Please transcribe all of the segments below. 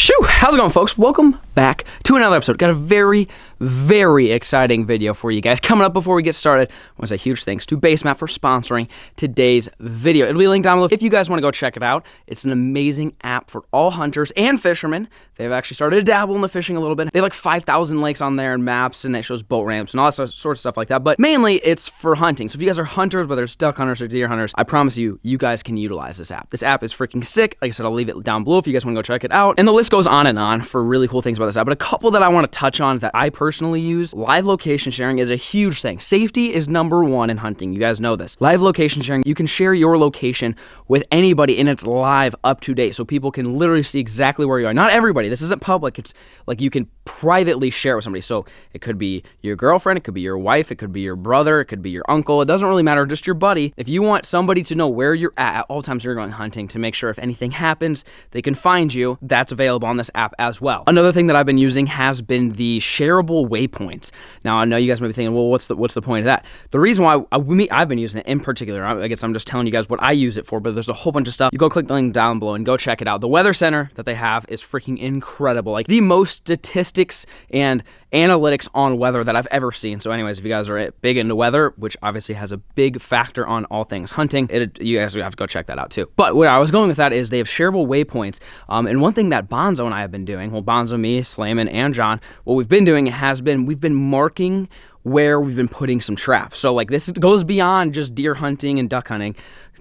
Shoo! How's it going, folks? Welcome back to another episode. Got a very exciting video for you guys. Coming up before we get started, I want to say huge thanks to Basemap for sponsoring today's video. It'll be linked down below if you guys want to go check it out. It's an amazing app for all hunters and fishermen. They've actually started to dabble in the fishing a little bit. They have like 5,000 lakes on there and maps, and it shows boat ramps and all that sort of stuff like that. But mainly, it's for hunting. So if you guys are hunters, whether it's duck hunters or deer hunters, I promise you, you guys can utilize this app. This app is freaking sick. Like I said, I'll leave it down below if you guys want to go check it out. And the list goes on and on for really cool things about this app. But a couple that I want to touch on that I personally use. Live location sharing is a huge thing. Safety is #1 in hunting. You guys know this. Live location sharing, you can share your location with anybody and it's live up to date. So people can literally see exactly where you are. Not everybody. This isn't public. It's like you can privately share it with somebody. So it could be your girlfriend, it could be your wife, it could be your brother, it could be your uncle. It doesn't really matter, just your buddy. If you want somebody to know where you're at all times you're going hunting to make sure if anything happens, they can find you, that's available on this app as well. Another thing that I've been using has been the shareable waypoints. Now, I know you guys might be thinking, well, what's the point of that? The reason why I've been using it in particular, I guess I'm just telling you guys what I use it for, but there's a whole bunch of stuff. You go click the link down below and go check it out. The weather center that they have is freaking incredible. Like the most statistics and analytics on weather that I've ever seen. So anyways, if you guys are big into weather, which obviously has a big factor on all things hunting, you guys have to go check that out too. But where I was going with that is they have shareable waypoints. And one thing that Bonzo and I have been doing, well, Bonzo, me, Slayman, and John, what we've been doing has been, we've been marking where we've been putting some traps. So like this goes beyond just deer hunting and duck hunting.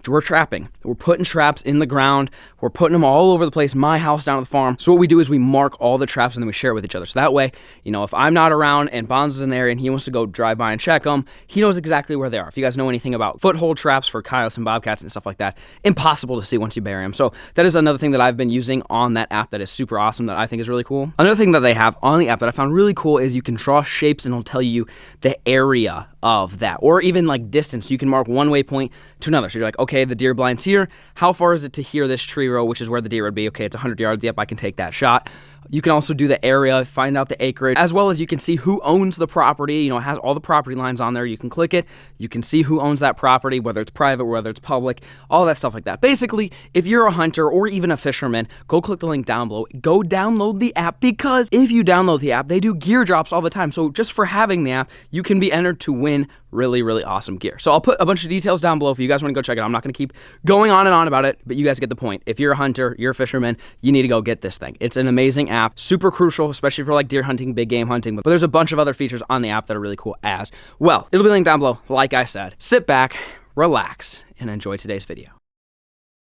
We're trapping. We're putting traps in the ground. We're putting them all over the place, my house down at the farm. So what we do is we mark all the traps and then we share it with each other. So that way, you know, if I'm not around and Bonzo's in there and he wants to go drive by and check them, he knows exactly where they are. If you guys know anything about foothold traps for coyotes and bobcats and stuff like that, impossible to see once you bury them. So that is another thing that I've been using on that app that is super awesome that I think is really cool. Another thing that they have on the app that I found really cool is you can draw shapes and it'll tell you the area of that, or even like distance. You can mark one waypoint to another. So you're like, okay, the deer blind's here. How far is it to here, this tree row, which is where the deer would be? Okay, it's 100 yards. Yep, I can take that shot. You can also do the area, find out the acreage, as well as you can see who owns the property. You know, it has all the property lines on there. You can click it. You can see who owns that property, whether it's private, whether it's public, all that stuff like that. Basically, if you're a hunter or even a fisherman, go click the link down below. Go download the app, because if you download the app, they do gear drops all the time. So just for having the app, you can be entered to win really awesome gear. So I'll put a bunch of details down below if you guys want to go check it out. I'm not going to keep going on and on about it, but you guys get the point. If you're a hunter, you're a fisherman, you need to go get this thing. It's an amazing app, super crucial, especially for like deer hunting, big game hunting, but there's a bunch of other features on the app that are really cool as well. It'll be linked down below. Like I said, sit back, relax, and enjoy today's video.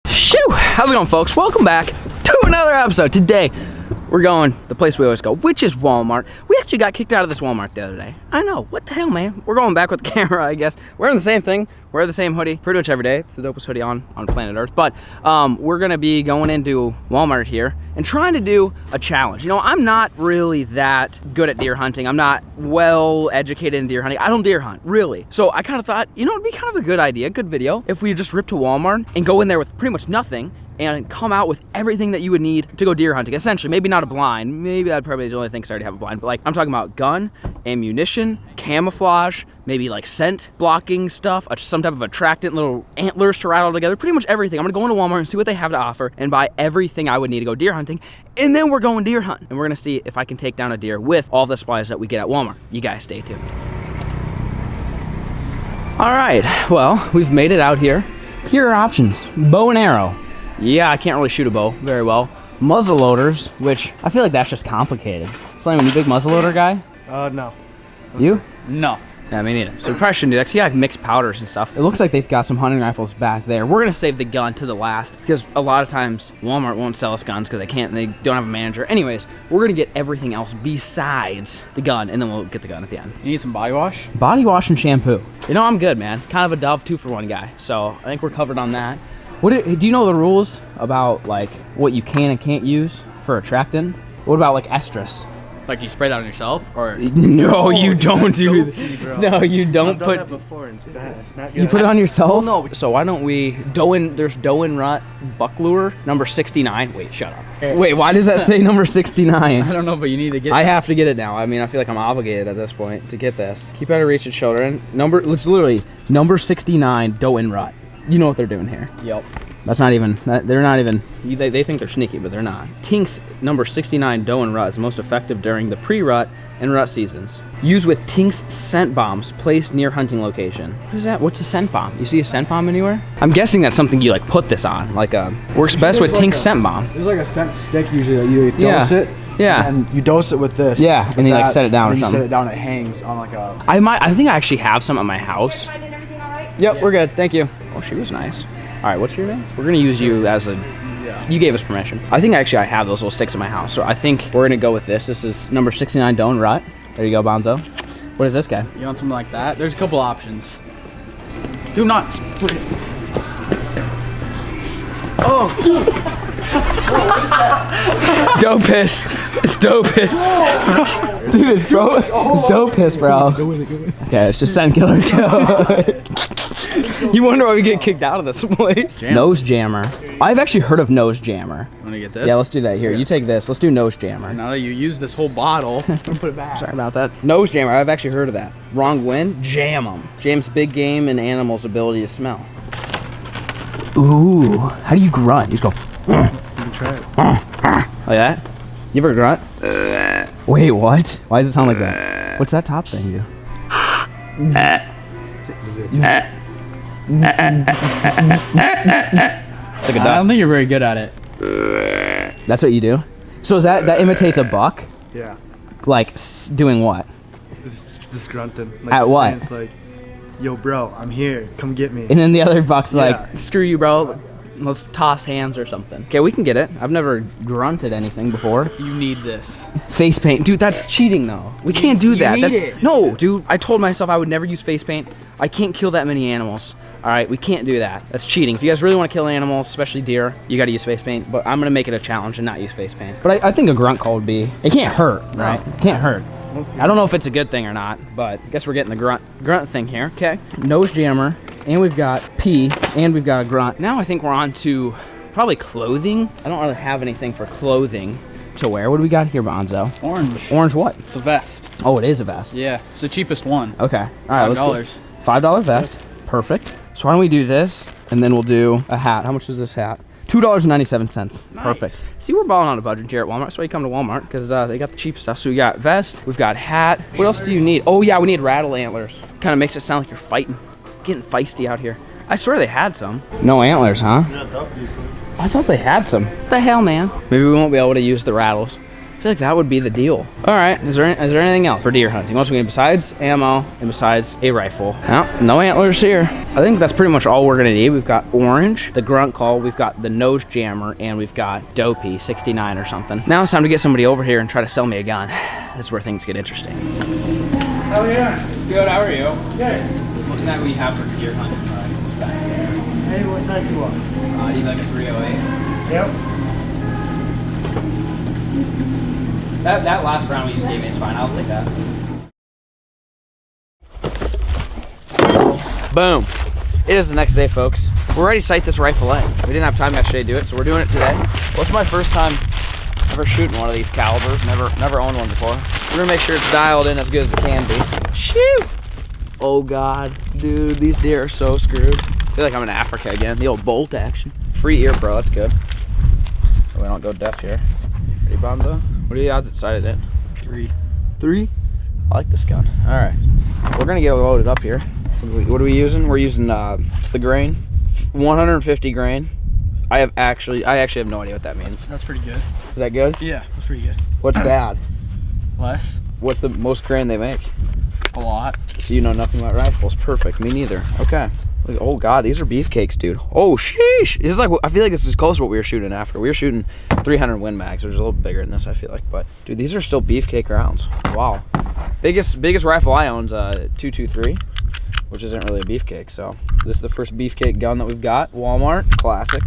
Shoo! How's it going, folks? Welcome back to another episode. Today, we're going the place we always go, which is Walmart. We actually got kicked out of this Walmart the other day. I know, what the hell, man? We're going back with the camera, I guess. Wearing the same thing, wear the same hoodie pretty much every day. It's the dopest hoodie on planet Earth. But we're gonna be going into Walmart here and trying to do a challenge. You know, I'm not really that good at deer hunting. I'm not well educated in deer hunting. I don't deer hunt, really. So I kind of thought, you know, it'd be kind of a good idea, good video, if we just rip to Walmart and go in there with pretty much nothing and come out with everything that you would need to go deer hunting. Essentially, maybe not a blind. Maybe that'd probably be the only thing, because I already have a blind. But like, I'm talking about gun, ammunition, camouflage, maybe like scent blocking stuff, some type of attractant, little antlers to rattle together, pretty much everything. I'm gonna go into Walmart and see what they have to offer and buy everything I would need to go deer hunting. And then we're going deer hunting. And we're gonna see if I can take down a deer with all the supplies that we get at Walmart. You guys stay tuned. All right, well, we've made it out here. Here are options: bow and arrow. Yeah, I can't really shoot a bow very well. Muzzle loaders, which I feel like that's just complicated. Slayman, you big muzzle loader guy? No. You? No. Yeah, me neither. So we probably shouldn't do that, because you have mixed powders and stuff. It looks like they've got some hunting rifles back there. We're gonna save the gun to the last, because a lot of times Walmart won't sell us guns because they don't have a manager. Anyways, we're gonna get everything else besides the gun, and then we'll get the gun at the end. You need some body wash? Body wash and shampoo. You know, I'm good, man. Kind of a Dove 2-for-1 guy, so I think we're covered on that. Do you know the rules about like what you can and can't use for attractant? What about like estrus? Like you spray that on yourself, or? No, you don't do that. No, you don't. I've done that before, and it's bad. Not good. You put it on yourself? Well, no. So why don't we there's doe and rut buck lure number 69. Wait, shut up. Wait, why does that say number 69? I don't know, but you need to get it. I have to get it now. I mean, I feel like I'm obligated at this point to get this. Keep out of reach of children. It's literally number 69 doe and rut. You know what they're doing here. Yep. That's not even, they're not even, they think they're sneaky, but they're not. Tinks number 69 doe and rut is most effective during the pre-rut and rut seasons. Used with Tinks scent bombs placed near hunting location. What is that? What's a scent bomb? You see a scent bomb anywhere? I'm guessing that's something you like put this on, like works best with Tinks scent bomb. There's like a scent stick usually that you dose it. Yeah. And you dose it with this. Yeah, and you like set it down or you something. set it down, it hangs on like a... I think I actually have some at my house. Everything all right? Yep, we're good, thank you. Oh, she was nice. All right, what's your name? We're gonna use you as a, you gave us permission. I think actually I have those little sticks at my house, so I think we're gonna go with this. This is number 69 doe and rut. There you go, Bonzo. What is this guy? You want something like that? There's a couple options. Do not spray. Oh! Doe piss. It's doe piss. Dude, it's doe piss, bro. Okay, it's just Scent Killer Joe. You wonder why we get kicked out of this place. Nose jammer. I've actually heard of nose jammer. Wanna get this? Yeah, let's do that. Here, you take this. Let's do nose jammer. Now that you use this whole bottle, put it back. Sorry about that. Nose jammer. I've actually heard of that. Wrong wind. Jam them. Jams big game and animals' ability to smell. Ooh, how do you grunt? You just go. You can try it. Like that? You ever grunt? Wait, what? Why does it sound like that? What's that top thing do? It's like a I duck. don't think you're very good at it. That's what you do? So is that imitates a buck? Yeah. Like doing what? This grunting. Like At what? It's like, yo, bro, I'm here. Come get me. And then the other buck's Yeah. like, screw you, bro. Let's toss hands or something. Okay, we can get it. I've never grunted anything before. You need this. Face paint. Dude, that's cheating though. We can't do that. need That's it. No, dude. I told myself I would never use face paint. I can't kill that many animals. All right, we can't do that. That's cheating. If you guys really want to kill animals, especially deer, you got to use face paint. But I'm gonna make it a challenge and not use face paint. But I think a grunt call would be. It can't hurt, right? It can't hurt. I don't know if it's a good thing or not, but I guess we're getting the grunt thing here. Okay, nose jammer, and we've got pee, and we've got a grunt. Now I think we're on to probably clothing. I don't really have anything for clothing to wear. What do we got here, Bonzo? Orange. Orange what? It's a vest. Oh, it is a vest. Yeah, it's the cheapest one. Okay. All right. Let's $5. do $5 vest. Perfect. So why don't we do this, and then we'll do a hat. How much is this hat? $2.97. Nice. Perfect. See, we're balling on a budget here at Walmart. That's why you come to Walmart, because they got the cheap stuff. So we got vest, we've got hat. What else do you need? Oh yeah, we need rattle antlers. Kind of makes it sound like you're fighting, getting feisty out here. I swear they had some. No antlers, huh? I thought they had some. What the hell, man? Maybe we won't be able to use the rattles. I feel like that would be the deal. All right, is there anything else for deer hunting? What else we need besides ammo and besides a rifle? No antlers here. I think that's pretty much all we're gonna need. We've got orange, the grunt call, we've got the nose jammer, and we've got dopey 69 or something. Now it's time to get somebody over here and try to sell me a gun. This is where things get interesting. How are you? Good, how are you? Good. What's that we have for deer hunting? Hey, what size you want? You like a 308? Yep. That last round we just gave me is fine. I'll take that. Boom. It is the next day, folks. We're ready to sight this rifle in. We didn't have time yesterday to do it, so we're doing it today. Well, it's my first time ever shooting one of these calibers. Never owned one before. We're gonna make sure it's dialed in as good as it can be. Shoot! Oh God, dude, these deer are so screwed. I feel like I'm in Africa again. The old bolt action. Free ear pro, that's good. So we don't go deaf here. Ready, Bonzo? What are the odds it sighted it? 3. 3? I like this gun. All right, we're gonna get loaded up here. What are we using? We're using it's the grain, 150 grain. I actually have no idea what that means. That's pretty good. Is that good? Yeah, that's pretty good. What's bad? Less. What's the most grain they make? A lot. So you know nothing about rifles. Perfect. Me neither. Okay. Oh God, these are beefcakes, dude. Oh sheesh. This is like, I feel like this is close to what we were shooting after. We were shooting 300 Win Mags, which is a little bigger than this, I feel like. But dude, these are still beefcake rounds. Wow. Biggest rifle I own is a 223, which isn't really a beefcake. So this is the first beefcake gun that we've got. Walmart, classic.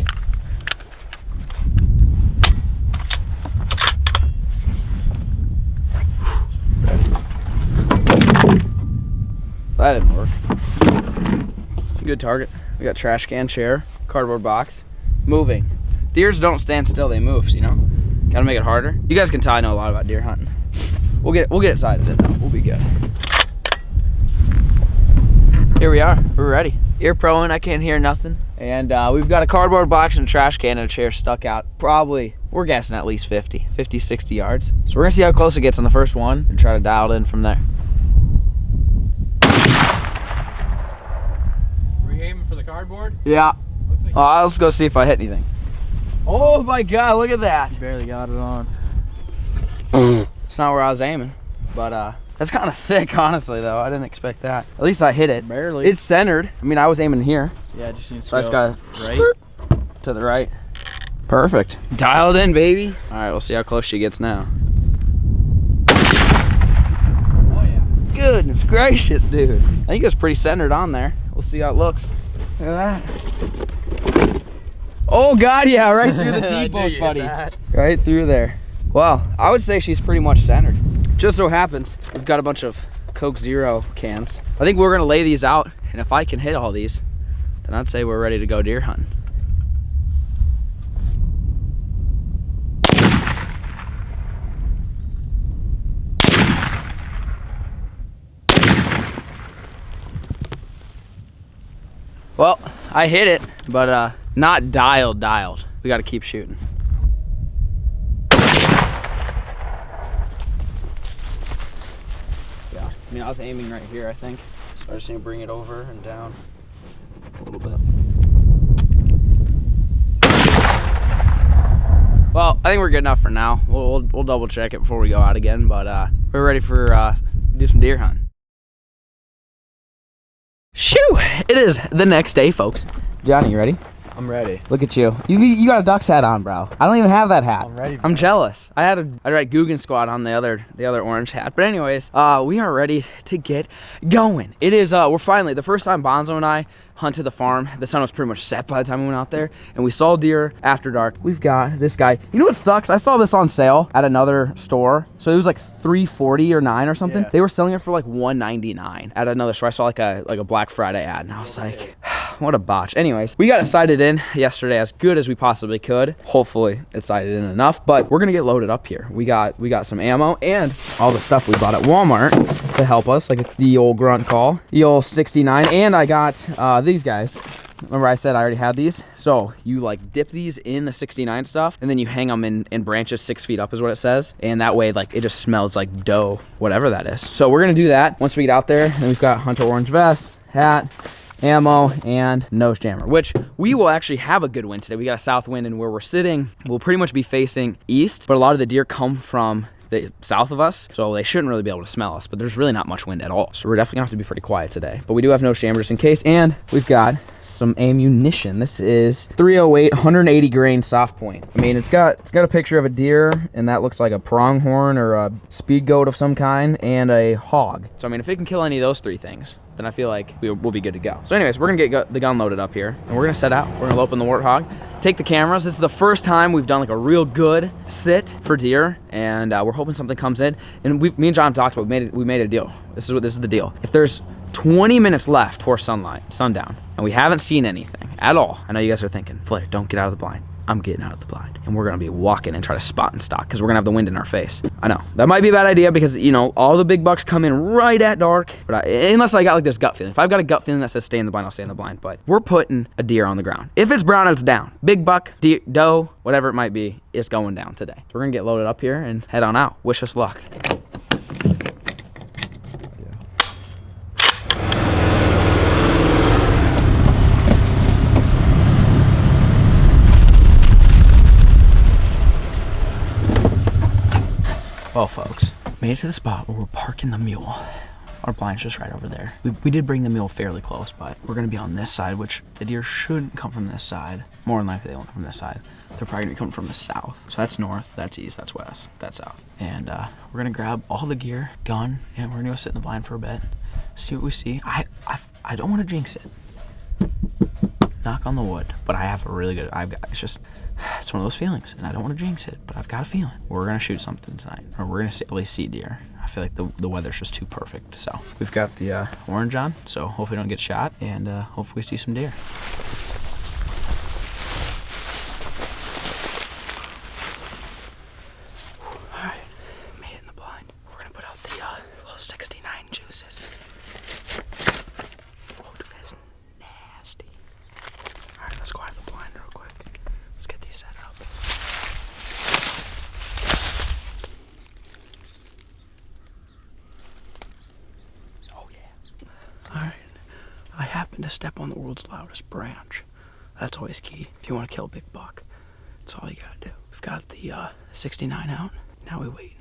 That didn't work. Good target. We got trash can, chair, cardboard box. Moving. Deers don't stand still, they move, you know? Gotta make it harder. You guys can tell I know a lot about deer hunting. We'll get it sighted in though. We'll be good. Here we are. We're ready. ear proing, I can't hear nothing. And we've got a cardboard box and a trash can and a chair stuck out. Probably, we're guessing at least 50, 60 yards. So we're gonna see how close it gets on the first one and try to dial it in from there. Were you aiming for the cardboard? Yeah. Like Let's go see if I hit anything. Oh my God, look at that. you barely got it on. It's not where I was aiming, but that's kind of sick, honestly, though. I didn't expect that. At least I hit it. Barely. It's centered. I mean, I was aiming here. Yeah, just needs to So I just go got right. to the right. Perfect. Dialed in, baby. All right, we'll see how close she gets now. Oh yeah. Goodness gracious, dude. I think it's pretty centered on there. We'll see how it looks. Look at that. Oh God, yeah, right through the I knew T-post, you'd buddy. hit that. Right through there. Well, I would say she's pretty much centered. Just so happens, we've got a bunch of Coke Zero cans. I think we're gonna lay these out, and if I can hit all these, then I'd say we're ready to go deer hunting. Well, I hit it, but not dialed. We gotta keep shooting. Yeah, I mean, I was aiming right here, I think. So I just need to bring it over and down a little bit. Well, I think we're good enough for now. We'll double check it before we go out again, but we're ready for do some deer hunting. Shoo! It is the next day, folks. Johnny, you ready? I'm ready. Look at you. You got a Ducks hat on, bro. I don't even have that hat. I'm ready, bro. I'm jealous. I had Guggen Squad on the other orange hat. But anyways, we are ready to get going. It is we're finally the first time Bonzo and I hunted the farm. The sun was pretty much set by the time we went out there, and we saw deer after dark. We've got this guy. You know what sucks? I saw this on sale at another store. So it was like $3.40 or $9 or something. Yeah. They were selling it for like $1.99 at another store. I saw like a Black Friday ad, and I was like, what a botch. Anyways, we got it sighted in yesterday as good as we possibly could. Hopefully it's sighted in enough, but we're gonna get loaded up here. We got some ammo and all the stuff we bought at Walmart to help us, like the old grunt call, the old 69, and I got these guys. Remember I said I already had these? So you like dip these in the 69 stuff, and then you hang them in branches 6 feet up is what it says. And that way, like, it just smells like dough, whatever that is. So we're gonna do that once we get out there. And we've got hunter orange vest, hat, ammo, and nose jammer, which we will actually have a good wind today. We got a south wind, and where we're sitting, we'll pretty much be facing east, but a lot of the deer come from the south of us, so they shouldn't really be able to smell us, but there's really not much wind at all. So we're definitely gonna have to be pretty quiet today. But we do have nose jammer just in case, and we've got some ammunition. This is 308 180 grain soft point. I mean, it's got a picture of a deer, and that looks like a pronghorn or a speed goat of some kind, and a hog. So I mean, if it can kill any of those three things, then I feel like we'll be good to go. So anyways, we're gonna get the gun loaded up here, and we're gonna set out. We're gonna open the Warthog, take the cameras. This is the first time we've done like a real good sit for deer, and we're hoping something comes in. And me and John talked about, we made a deal. This is the deal. If there's 20 minutes left before sundown, and we haven't seen anything at all, I know you guys are thinking, Flair, don't get out of the blind. I'm getting out of the blind, and we're gonna be walking and try to spot and stalk because we're gonna have the wind in our face. I know that might be a bad idea because, you know, all the big bucks come in right at dark, but unless I got like this gut feeling. If I've got a gut feeling that says stay in the blind, I'll stay in the blind. But we're putting a deer on the ground. If it's brown, it's down. Big buck, deer, doe, whatever it might be, it's going down today. So we're gonna get loaded up here and head on out. Wish us luck. Well, folks, made it to the spot where we're parking the mule. Our blind's just right over there. We did bring the mule fairly close, but we're gonna be on this side, which the deer shouldn't come from this side. More than likely they won't come from this side. They're probably gonna be coming from the south. So that's north, that's east, that's west, that's south. And we're gonna grab all the gear, gun, and we're gonna go sit in the blind for a bit, see what we see. I don't wanna jinx it. Knock on the wood, but I have a really good, it's one of those feelings, and I don't want to jinx it, but I've got a feeling we're gonna shoot something tonight, or we're gonna at least see deer. I feel like the weather's just too perfect. So we've got the orange on, so hopefully we don't get shot, and hopefully we see some deer. All right, made it in the blind. We're gonna put out the little 69 juices. Whoa, dude, that's nasty. happen to step on the world's loudest branch. That's always key if you want to kill a big buck. That's all you gotta do. We've got the 69 out. Now we wait.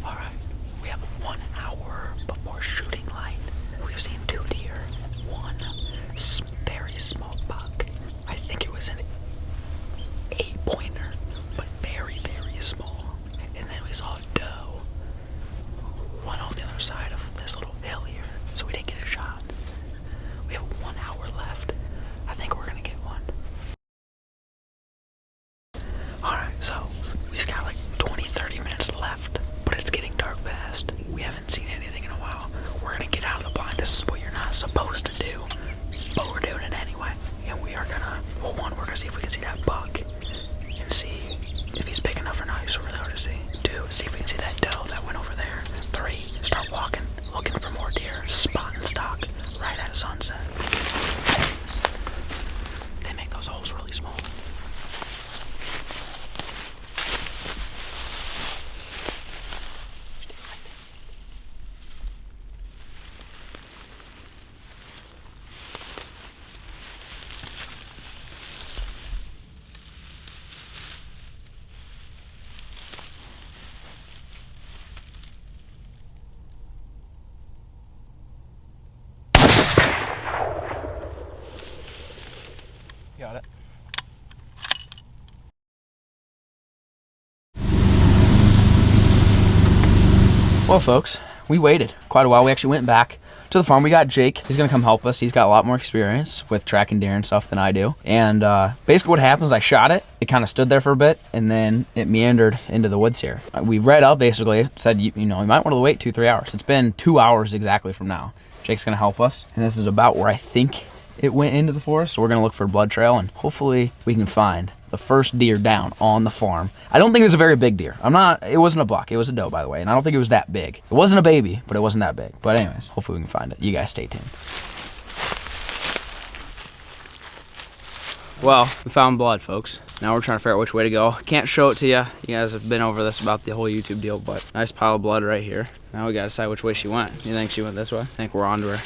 Alright, we have 1 hour before shooting light. We've seen 2 deer. One very small buck. I think it was an 8-pointer, but very, very small. And then we saw a doe. One on the other side of this little hill here, so we didn't get a shot. We have 1 hour left. I think we're gonna get one. Alright, so we've got like 20-30 minutes left, but it's getting dark fast. We haven't seen anything in a while. We're gonna get out of the blind. This is what you're not supposed to do, but we're doing it anyway. And we are gonna, well, one, we're gonna see if we can see that buck and see if he's big enough or not. He's really hard to see. 2, see if we can see that doe that went over there. 3, start walking, looking for more deer, spot and stock right at sunset. They make those holes really small. Got it. Well, folks, we waited quite a while. We actually went back to the farm. We got Jake. He's gonna come help us. He's got a lot more experience with tracking deer and stuff than I do. And basically what happens, I shot it. It kind of stood there for a bit, and then it meandered into the woods here. We read up, basically, said, you know, you might want to wait 2-3 hours. It's been 2 hours exactly from now. Jake's gonna help us, and this is about where I think it went into the forest. So we're gonna look for a blood trail, and hopefully we can find the first deer down on the farm. I don't think it was a very big deer. It wasn't a buck, it was a doe, by the way, and I don't think it was that big. It wasn't a baby, but it wasn't that big. But anyways, hopefully we can find it. You guys stay tuned. Well, we found blood, folks. Now we're trying to figure out which way to go. Can't show it to you. You guys have been over this about the whole YouTube deal, but nice pile of blood right here. Now we gotta decide which way she went. You think she went this way? I think we're on to her.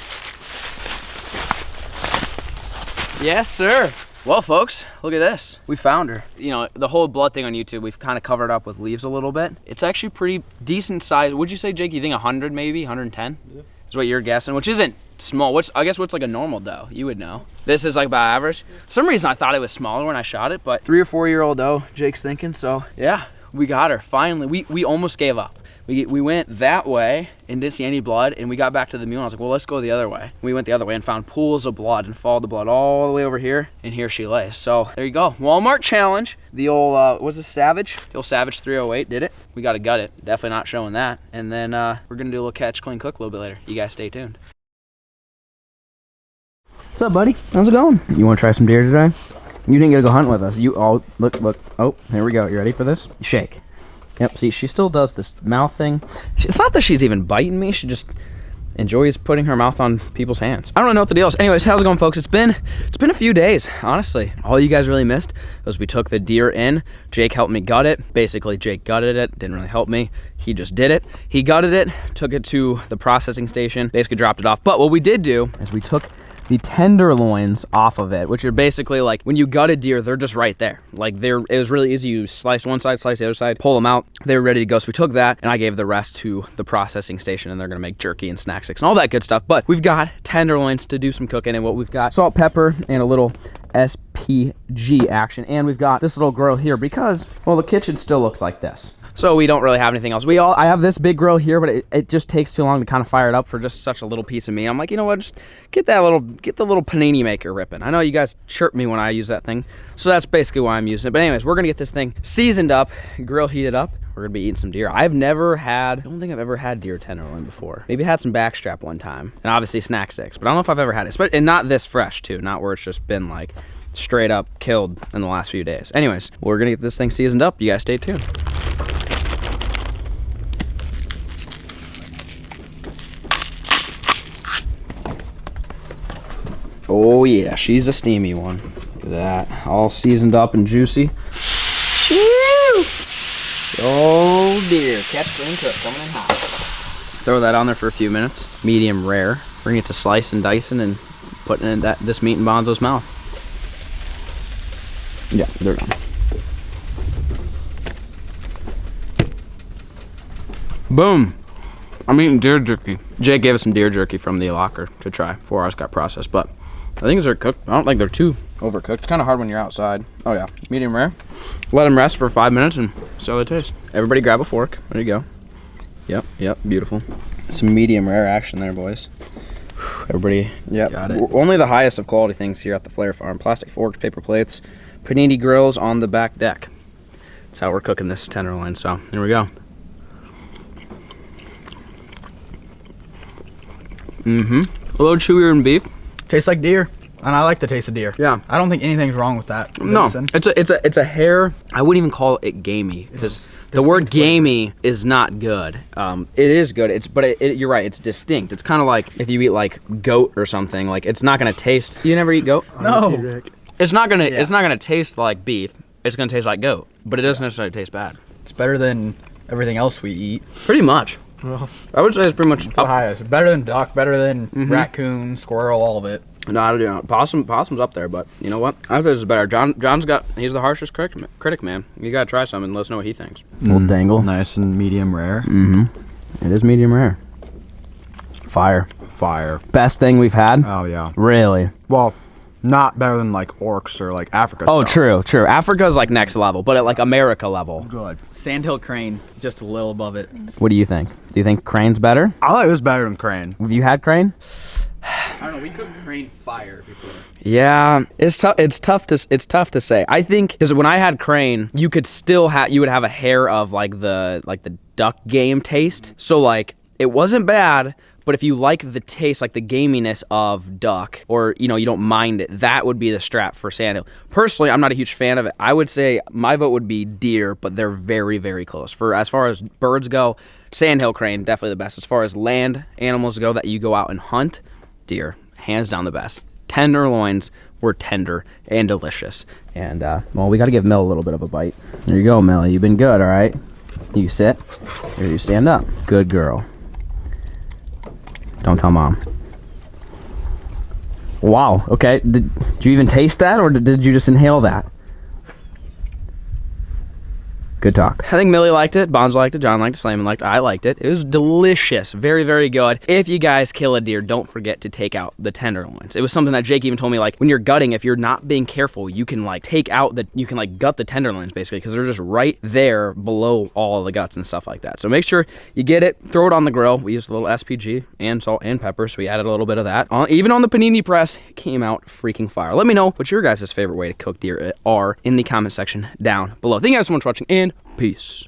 Yes, sir. Well, folks, look at this. We found her. You know, the whole blood thing on YouTube, we've kind of covered up with leaves a little bit. It's actually pretty decent size. Would you say, Jake, you think 100 maybe, 110? Yeah. Is what you're guessing, which isn't small. I guess what's like a normal doe? You would know. This is like about average. For some reason I thought it was smaller when I shot it, but 3 or 4 year old doe, Jake's thinking. So yeah, we got her finally. We almost gave up. We went that way and didn't see any blood, and we got back to the mule and I was like, well, let's go the other way. We went the other way and found pools of blood and followed the blood all the way over here, and here she lays. So there you go, Walmart challenge. The old was this Savage? The old Savage 308 did it. We got to gut it. Definitely not showing that. And then we're gonna do a little catch, clean, cook a little bit later. You guys stay tuned. What's up, buddy? How's it going? You want to try some deer today? You didn't get to go hunt with us. You all look. Oh, here we go. You ready for this? Shake. Yep, see, she still does this mouth thing. It's not that she's even biting me, she just enjoys putting her mouth on people's hands. I don't know what the deal is. Anyways, how's it going, folks? It's been a few days, honestly. All you guys really missed was we took the deer in. Jake helped me gut it. Basically, Jake gutted it, didn't really help me. He just did it. He gutted it, took it to the processing station, basically dropped it off. But what we did do is we took the tenderloins off of it, which are basically like when you gut a deer, they're just right there. Like it was really easy. You slice one side, slice the other side, pull them out. They were ready to go. So we took that and I gave the rest to the processing station, and they're gonna make jerky and snack sticks and all that good stuff. But we've got tenderloins to do some cooking, and what we've got salt, pepper, and a little SPG action. And we've got this little grill here because, well, the kitchen still looks like this. So we don't really have anything else. I have this big grill here, but it just takes too long to kind of fire it up for just such a little piece of meat. I'm like, you know what, just get the little panini maker ripping. I know you guys chirp me when I use that thing, so that's basically why I'm using it. But anyways, we're gonna get this thing seasoned up, grill heated up. We're gonna be eating some deer. I don't think I've ever had deer tenderloin before. Maybe had some backstrap one time, and obviously snack sticks, but I don't know if I've ever had it. And not this fresh too, not where it's just been like straight up killed in the last few days. Anyways, we're gonna get this thing seasoned up. You guys stay tuned. Oh yeah, she's a steamy one. Look at that, all seasoned up and juicy. Woo! Oh dear, catch, clean, cook, coming in hot. Throw that on there for a few minutes. Medium rare. Bring it to slicing, dicing, and putting in this meat in Bonzo's mouth. Yeah, they're done. Boom. I'm eating deer jerky. Jake gave us some deer jerky from the locker to try before ours got processed, but I think they're cooked. I don't think they're too overcooked. It's kind of hard when you're outside. Oh yeah, medium rare. Let them rest for 5 minutes and see how they taste. Everybody grab a fork. There you go. Yep, beautiful. Some medium rare action there, boys. Everybody, yep. Got it. Only the highest of quality things here at the FLAIR farm. Plastic forks, paper plates, panini grills on the back deck. That's how we're cooking this tenderloin, so here we go. A little chewier than beef. Tastes like deer, and I like the taste of deer. Yeah, I don't think anything's wrong with that. No, it's a hair. I wouldn't even call it gamey because the word gamey is not good. It is good. But you're right. It's distinct. It's kind of like if you eat like goat or something. Like it's not gonna taste. You never eat goat? No. It's not gonna. Yeah. It's not gonna taste like beef. It's gonna taste like goat, but it doesn't necessarily taste bad. It's better than everything else we eat. Pretty much. Well, I would say it's pretty much the highest. Better than duck, better than raccoon, squirrel, all of it. No, I don't know. Possum's up there, but you know what? I think this is better. He's the harshest critic, man. You gotta try some and let us know what he thinks. Little dangle. Nice and medium rare. It is medium rare. Fire. Best thing we've had? Oh yeah. Really? Well, not better than like orcs or like Africa. Oh, true. Africa's like next level, but at like America level. Good. Sandhill crane, just a little above it. What do you think? Do you think crane's better? I like this better than crane. Have you had crane? I don't know. We cooked crane fire before. Yeah, it's tough to say. I think because when I had crane, you would have a hair of like the duck game taste. So like it wasn't bad. But if you like the taste, like the gaminess of duck, or you don't mind it, that would be the strap for Sandhill. Personally, I'm not a huge fan of it. I would say my vote would be deer, but they're very, very close. As far as birds go, Sandhill crane, definitely the best. As far as land animals go that you go out and hunt, deer, hands down the best. Tenderloins were tender and delicious. And, well, we got to give Mill a little bit of a bite. There you go, Mill. You've been good, all right? You sit, or you stand up. Good girl. Don't tell Mom. Wow, okay. Did you even taste that, or did you just inhale that? Good talk. I think Millie liked it, Bonds liked it, John liked it, Slayman liked it, I liked it. It was delicious. Very, very good. If you guys kill a deer, don't forget to take out the tenderloins. It was something that Jake even told me, like, when you're gutting, if you're not being careful, you can, like, take out the, you can, like, gut the tenderloins, basically, because they're just right there below all of the guts and stuff like that. So make sure you get it, throw it on the grill. We used a little SPG and salt and pepper, so we added a little bit of that. Even on the panini press, it came out freaking fire. Let me know what your guys' favorite way to cook deer are in the comment section down below. Thank you guys so much for watching, and peace.